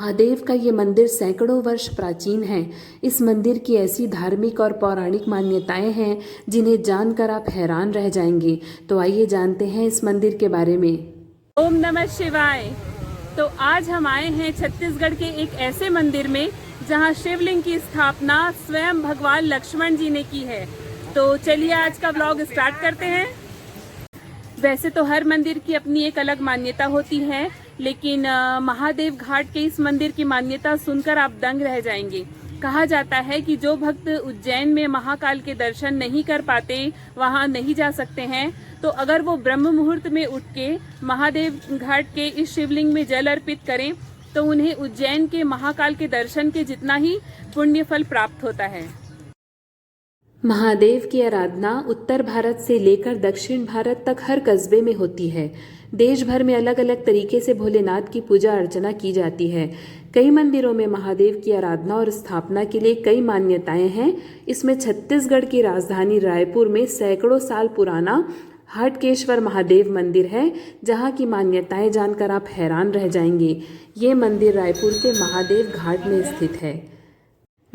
महादेव का ये मंदिर सैकड़ों वर्ष प्राचीन है। इस मंदिर की ऐसी धार्मिक और पौराणिक मान्यताएं हैं जिन्हें जानकर आप हैरान रह जाएंगे। तो आइए जानते हैं इस मंदिर के बारे में। ओम नमः शिवाय। तो आज हम आए हैं छत्तीसगढ़ के एक ऐसे मंदिर में जहां शिवलिंग की स्थापना स्वयं भगवान लक्ष्मण जी ने की है। तो चलिए आज का व्लॉग स्टार्ट करते हैं। वैसे तो हर मंदिर की अपनी एक अलग मान्यता होती है, लेकिन महादेव घाट के इस मंदिर की मान्यता सुनकर आप दंग रह जाएंगे। कहा जाता है कि जो भक्त उज्जैन में महाकाल के दर्शन नहीं कर पाते, वहां नहीं जा सकते हैं, तो अगर वो ब्रह्म मुहूर्त में उठ के महादेव घाट के इस शिवलिंग में जल अर्पित करें तो उन्हें उज्जैन के महाकाल के दर्शन के जितना ही पुण्य फल प्राप्त होता है। महादेव की आराधना उत्तर भारत से लेकर दक्षिण भारत तक हर कस्बे में होती है। देश भर में अलग अलग तरीके से भोलेनाथ की पूजा अर्चना की जाती है। कई मंदिरों में महादेव की आराधना और स्थापना के लिए कई मान्यताएं हैं। इसमें छत्तीसगढ़ की राजधानी रायपुर में सैकड़ों साल पुराना हटकेश्वर महादेव मंदिर है, जहां की मान्यताएं जानकर आप हैरान रह जाएंगे। ये मंदिर रायपुर के महादेव घाट में स्थित है।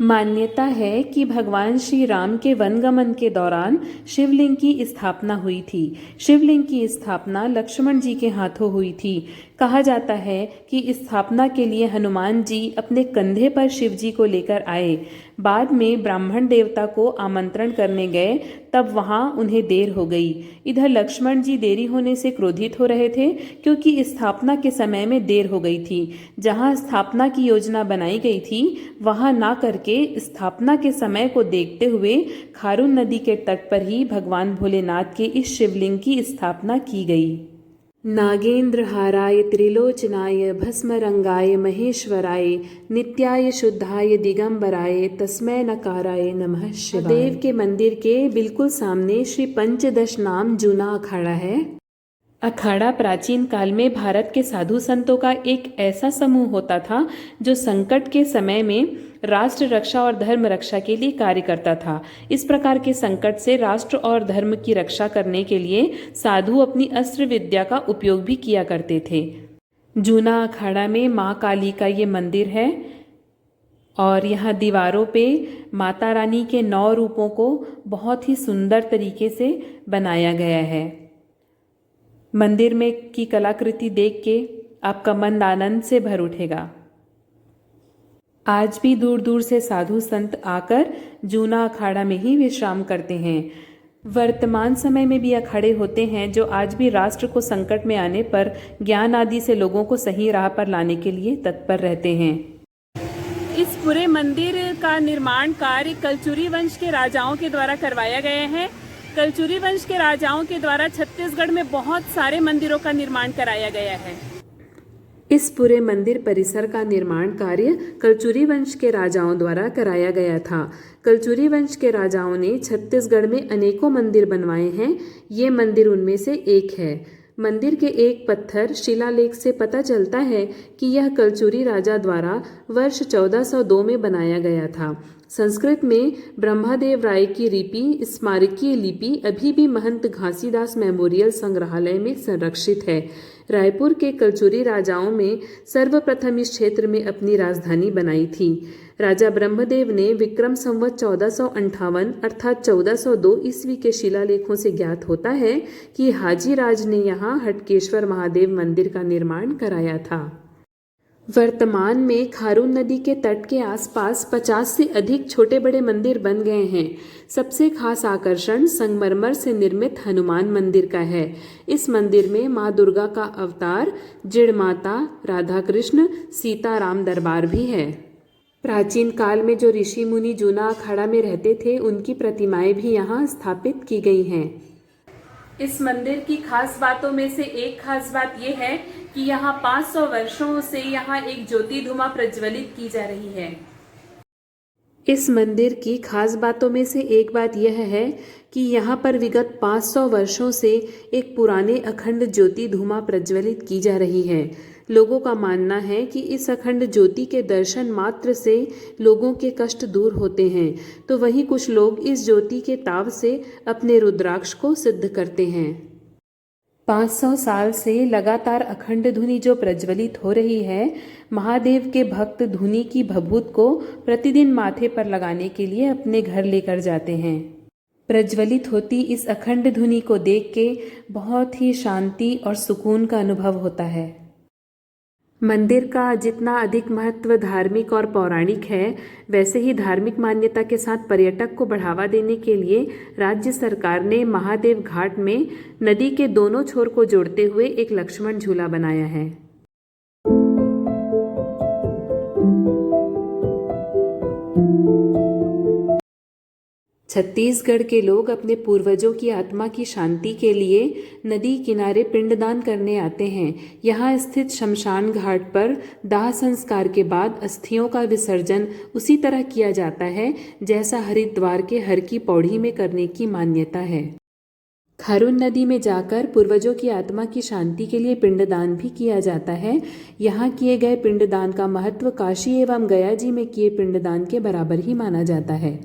मान्यता है कि भगवान श्री राम के वनगमन के दौरान शिवलिंग की स्थापना हुई थी। शिवलिंग की स्थापना लक्ष्मण जी के हाथों हुई थी। कहा जाता है कि स्थापना के लिए हनुमान जी अपने कंधे पर शिव जी को लेकर आए। बाद में ब्राह्मण देवता को आमंत्रण करने गए, तब वहां उन्हें देर हो गई। इधर लक्ष्मण जी देरी होने से क्रोधित हो रहे थे, क्योंकि स्थापना के समय में देर हो गई थी। जहां स्थापना की योजना बनाई गई थी, वहां ना करके स्थापना के समय को देखते हुए खारून नदी के तट पर ही भगवान भोलेनाथ के इस शिवलिंग की स्थापना की गई। नागेंद्रहाराय त्रिलोचनाय भस्मरंगाय महेश्वराय नित्याय शुद्धाय दिगंबराय तस्मै नकाराय नमः शिवाय। महादेव के मंदिर के बिल्कुल सामने श्री पंचदश नाम जूना अखाड़ा है। अखाड़ा प्राचीन काल में भारत के साधु संतों का एक ऐसा समूह होता था जो संकट के समय में राष्ट्र रक्षा और धर्म रक्षा के लिए कार्य करता था। इस प्रकार के संकट से राष्ट्र और धर्म की रक्षा करने के लिए साधु अपनी अस्त्र विद्या का उपयोग भी किया करते थे। जूना अखाड़ा में माँ काली का ये मंदिर है और यहाँ दीवारों पे माता रानी के 9 रूपों को बहुत ही सुंदर तरीके से बनाया गया है। मंदिर में की कलाकृति देख के आपका मन आनंद से भर उठेगा। आज भी दूर दूर से साधु संत आकर जूना अखाड़ा में ही विश्राम करते हैं। वर्तमान समय में भी अखाड़े होते हैं जो आज भी राष्ट्र को संकट में आने पर ज्ञान आदि से लोगों को सही राह पर लाने के लिए तत्पर रहते हैं। इस पूरे मंदिर का निर्माण कार्य कलचुरी वंश के राजाओं के द्वारा करवाया गया है। कलचुरी वंश के राजाओं के द्वारा छत्तीसगढ़ में बहुत सारे मंदिरों का निर्माण कराया गया है। इस पूरे मंदिर परिसर का निर्माण कार्य कलचुरी वंश के राजाओं द्वारा कराया गया था। कलचुरी वंश के राजाओं ने छत्तीसगढ़ में अनेकों मंदिर बनवाए हैं। ये मंदिर उनमें से एक है। मंदिर के एक पत्थर शिलालेख से पता चलता है कि यह कलचुरी राजा द्वारा वर्ष 1402 में बनाया गया था। संस्कृत में ब्रह्मदेव राय की लिपि स्मारकीय लिपि अभी भी महंत घासीदास मेमोरियल संग्रहालय में संरक्षित है। रायपुर के कलचुरी राजाओं में सर्वप्रथम इस क्षेत्र में अपनी राजधानी बनाई थी। राजा ब्रह्मदेव ने विक्रम संवत 1458 अर्थात 1402 ईस्वी के शिलालेखों से ज्ञात होता है कि हाजी राज ने यहाँ हटकेश्वर महादेव मंदिर का निर्माण कराया था। वर्तमान में खारून नदी के तट के आसपास 50 से अधिक छोटे बड़े मंदिर बन गए हैं। सबसे खास आकर्षण संगमरमर से निर्मित हनुमान मंदिर का है। इस मंदिर में माँ दुर्गा का अवतार, जिड़ माता, राधा कृष्ण, सीता राम दरबार भी है। प्राचीन काल में जो ऋषि मुनि जूना अखाड़ा में रहते थे, उनकी प्रतिमाएं भी यहाँ स्थापित की गई हैं। इस मंदिर की खास बातों में से एक खास बात यह है कि यहाँ 500 वर्षों से यहाँ एक ज्योति धुमा प्रज्वलित की जा रही है। इस मंदिर की खास बातों में से एक बात यह है कि यहाँ पर विगत 500 वर्षों से एक पुराने अखंड ज्योति धुमा प्रज्वलित की जा रही है। लोगों का मानना है कि इस अखंड ज्योति के दर्शन मात्र से लोगों के कष्ट दूर होते हैं, तो वहीं कुछ लोग इस ज्योति के ताव से अपने रुद्राक्ष को सिद्ध करते हैं। 500 साल से लगातार अखंड धुनी जो प्रज्वलित हो रही है, महादेव के भक्त धुनी की भभूत को प्रतिदिन माथे पर लगाने के लिए अपने घर लेकर जाते हैं। प्रज्वलित होती इस अखंड धुनी को देख के बहुत ही शांति और सुकून का अनुभव होता है। मंदिर का जितना अधिक महत्व धार्मिक और पौराणिक है, वैसे ही धार्मिक मान्यता के साथ पर्यटक को बढ़ावा देने के लिए राज्य सरकार ने महादेव घाट में नदी के दोनों छोर को जोड़ते हुए एक लक्ष्मण झूला बनाया है। छत्तीसगढ़ के लोग अपने पूर्वजों की आत्मा की शांति के लिए नदी किनारे पिंडदान करने आते हैं। यहाँ स्थित शमशान घाट पर दाह संस्कार के बाद अस्थियों का विसर्जन उसी तरह किया जाता है जैसा हरिद्वार के हर की पौड़ी में करने की मान्यता है। खारून नदी में जाकर पूर्वजों की आत्मा की शांति के लिए पिंडदान भी किया जाता है। यहाँ किए गए पिंडदान का महत्व काशी एवं गया जी में किए पिंडदान के बराबर ही माना जाता है।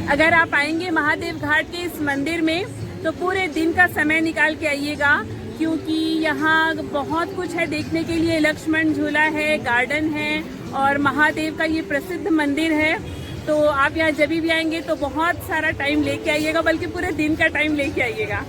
अगर आप आएंगे महादेव घाट के इस मंदिर में तो पूरे दिन का समय निकाल के आइएगा, क्योंकि यहाँ बहुत कुछ है देखने के लिए। लक्ष्मण झूला है, गार्डन है और महादेव का ये प्रसिद्ध मंदिर है। तो आप यहाँ जब भी आएंगे तो बहुत सारा टाइम लेके आइएगा, बल्कि पूरे दिन का टाइम लेके आइएगा।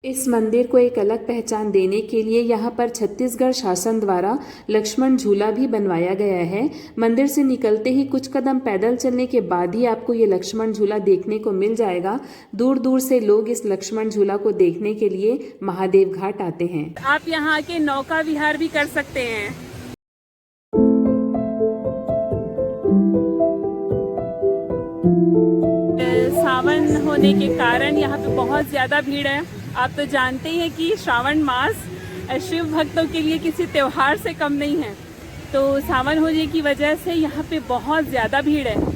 इस मंदिर को एक अलग पहचान देने के लिए यहाँ पर छत्तीसगढ़ शासन द्वारा लक्ष्मण झूला भी बनवाया गया है। मंदिर से निकलते ही कुछ कदम पैदल चलने के बाद ही आपको ये लक्ष्मण झूला देखने को मिल जाएगा। दूर दूर से लोग इस लक्ष्मण झूला को देखने के लिए महादेव घाट आते हैं। आप यहाँ के नौका विहार भी कर सकते हैं। सावन होने के कारण यहाँ पे बहुत ज्यादा भीड़ है। आप तो जानते हैं कि श्रावण मास शिव भक्तों के लिए किसी त्योहार से कम नहीं है। तो सावन होने की वजह से यहाँ पे बहुत ज्यादा भीड़ है।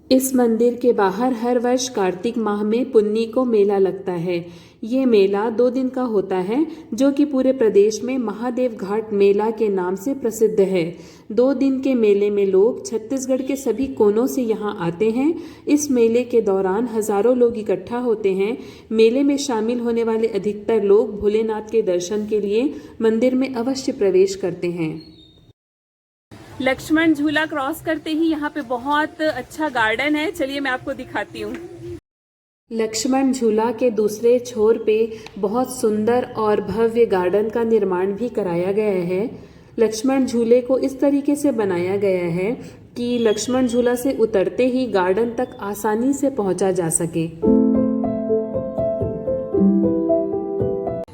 इस मंदिर के बाहर हर वर्ष कार्तिक माह में पुन्नी को मेला लगता है। ये मेला 2 दिन का होता है, जो कि पूरे प्रदेश में महादेव घाट मेला के नाम से प्रसिद्ध है। 2 दिन के मेले में लोग छत्तीसगढ़ के सभी कोनों से यहाँ आते हैं। इस मेले के दौरान हजारों लोग इकट्ठा होते हैं। मेले में शामिल होने वाले अधिकतर लोग भोलेनाथ के दर्शन के लिए मंदिर में अवश्य प्रवेश करते हैं। लक्ष्मण झूला क्रॉस करते ही यहाँ पे बहुत अच्छा गार्डन है। चलिए मैं आपको दिखाती हूँ। लक्ष्मण झूला के दूसरे छोर पे बहुत सुंदर और भव्य गार्डन का निर्माण भी कराया गया है। लक्ष्मण झूले को इस तरीके से बनाया गया है कि लक्ष्मण झूला से उतरते ही गार्डन तक आसानी से पहुंचा जा सके।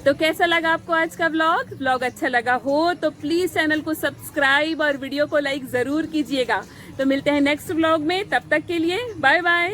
तो कैसा लगा आपको आज का व्लॉग अच्छा लगा हो तो प्लीज चैनल को सब्सक्राइब और वीडियो को लाइक जरूर कीजिएगा। तो मिलते हैं नेक्स्ट व्लॉग में, तब तक के लिए बाय बाय।